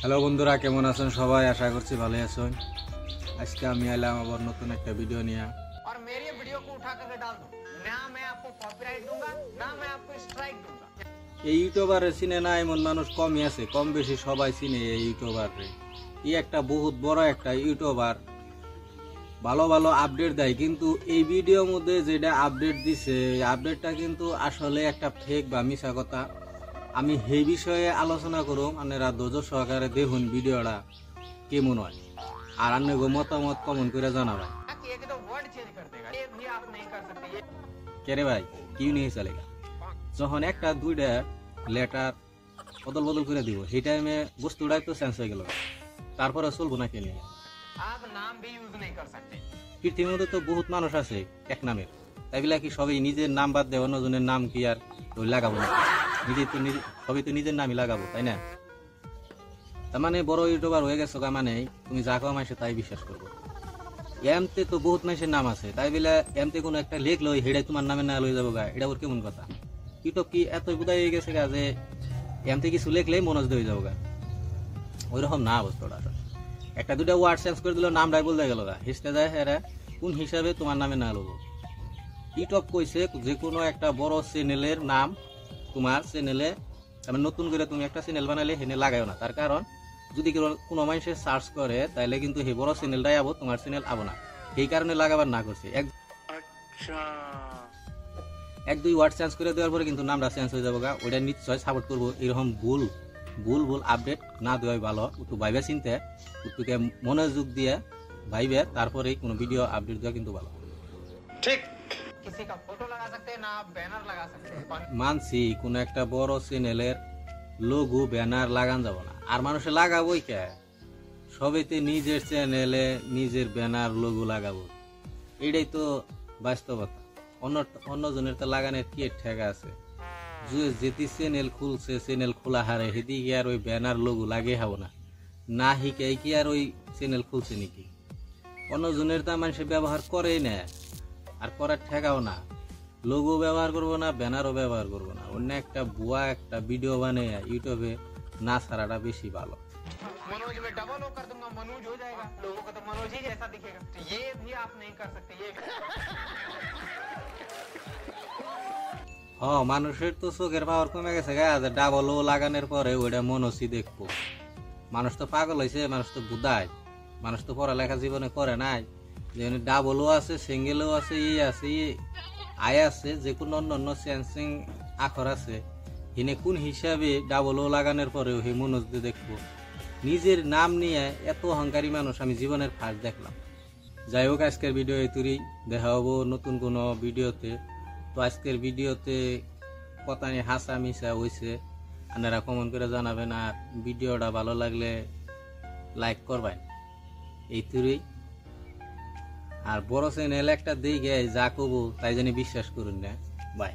Hello বন্ধুরা, কেমন আছেন সবাই? আশা করছি ভালো আছেন। আজকে আমি এলাম আবার নতুন একটা ভিডিও নিয়ে। और मेरी वीडियो को उठा करके डाल दो ना, मैं आपको कॉपीराइट दूंगा ना मैं आपको स्ट्राइक दूंगा। এই ইউটিউবারে চিনে না এমন মানুষ কমই আছে, কম বেশি সবাই চিনে এই ইউটিউবারে। এই একটা বহুত বড় একটা ইউটিউবার, ভালো ভালো আপডেট দেয়, কিন্তু এই ভিডিওর মধ্যে যেটা আপডেট দিছে এই আপডেটটা কিন্তু আসলে একটা ফেক বা মিছা কথা। আমি সেই বিষয়ে আলোচনা করুম, আপনারা ধৈর্য সহকারে দেখুন ভিডিওটা কেমন হয়, আর আপনাকে মতামত কমেন্ট করে জানাবেন। एक तो वर्ड चेंज कर देगा, ये भी आप नहीं कर सकते। ये কেরে ভাই কি নিয়ে চলেগা, যখন একটা দুইটা লেটার বদল বদল করে দিব সেই টাইমে বস্তুটাই তো চেঞ্জ হয়ে গেল, তারপরে চলবো না কেন? आप नाम भी यूज नहीं कर सकते। পৃথিবীর মধ্যে তো বহুত মানুষ আছে এক নামের, তাই বলে কি সবাই নিজের নাম বাদ দেয় অন্যজনের নাম কি আর ওই লাগাবো না? সবই তো নিজের নামই লাগাবো, তাই না? তার মানে বড় ইউটিউবার হয়ে গেছো মানে তুমি যা কম আসে তাই বিশ্বাস করবো। এমতে তো বহুত মানুষের নাম আছে, তাই বলে এমতে কোনো একটা লেখ লই হেডাই তোমার নামে না লই যাবো গা, এটা ওর কেমন কথা? ইউটিউব কি এত বুদাই হয়ে গেছে গা যে এমতে কিছু লেখলেই মনোজ দিয়ে যাবো গা? ওই রকম না অবস্থাটা। একটা দুটা ওয়ার্ড চেঞ্জ করে দিল, নামটাই বলতে গেল গা, হিসতে যায় হ্যাঁ কোন হিসাবে তোমার নামে না লব? ইউটিউব কইছে যে কোনো একটা বড় চ্যানেলের নাম তোমার চ্যানেলে নতুন করে তুমি একটা চ্যানেল বানালে হেনে লাগাও না, তার কারণ যদি কোনো মানুষে সার্চ করে তাহলে কিন্তু সেই বড় চ্যানেলটাই আবো, তোমার চ্যানেল আবো না। এই কারণে লাগাবার না করছে। এক দুই ওয়ার্ড চেঞ্জ করে দেওয়ার পরে কিন্তু নামটা চেঞ্জ হয়ে যাবো গা, ওইটা নিশ্চয় সাপোর্ট করবো। এরকম ভুল আপডেট না দেওয়াই ভালো। একটু ভাইবে চিনতে, একটুকে মনোযোগ দিয়ে ভাইবে তারপরেই কোনো ভিডিও আপডেট দেওয়া কিন্তু ভালো। ठीक, किसी का फोटो लगा सकते हैं ना, आप बैनर लगा सकते हैं। মানছি কোনো একটা বড় চ্যানেলের লোগো ব্যানার লাগান যাব না, আর মানুষে লাগাবোই কে? সবাইতে নিজের চ্যানেলে নিজের ব্যানার লোগো লাগাবো, এটাই তো বাস্তবতা। অন্যজনের তো লাগানোর কি ঠেকা আছে? যেটি চ্যানেল খুলছে, চ্যানেল খোলা হারে সেদিকে আর ওই ব্যানার লোগো লাগে হবো না, না হিকাই কি আর ওই চ্যানেল খুলছে নাকি? অন্যজনের তো মানুষ ব্যবহার করেই না, আর করার ঠেকাও না। লোগো ব্যবহার করবো না, ব্যানারও ব্যবহার করবো না, অন্য একটা বুয়া একটা ভিডিও বানিয়ে ইউটিউবে না ছাড়াটা বেশি ভালো। मनोज में डबल ओ कर दूंगा, मनोज हो जाएगा, लोगों का तो मनोज ही जैसा दिखेगा। तो ये भी आप नहीं कर सकते। ये মানুষের তো চোখের পাওয়ার কমে গেছে গা, ডাবল ও লাগানোর পরে ওইটা মনসি দেখবো। মানুষ তো পাগল হয়েছে, মানুষ তো বুদায়, মানুষ তো পড়ালেখা জীবনে করে নাই। যেমন ডাবলও আছে, সিঙ্গেলও আছে, আয় আছে, যে কোনো অন্য চেঞ্জিং আখর আছে, হিনে কোন হিসাবে ডাবলও লাগানোর পরেও হে মনোজ দিয়ে দেখবো? নিজের নাম নিয়ে এত অহংকারী মানুষ আমি জীবনের ফার্স্ট দেখলাম। যাই হোক, আজকের ভিডিও এতুরি, দেখা হবো নতুন কোনো ভিডিওতে। তো আজকের ভিডিওতে কথা নিয়ে হাসা মিশা হয়েছে, আপনারা কমেন্ট করে জানাবেন, আর ভিডিওটা ভালো লাগলে লাইক করবেন। এই তুই আর বড় চ্যানেল একটা দিকে যা কবো তাই জানি বিশ্বাস করুন না। বাই।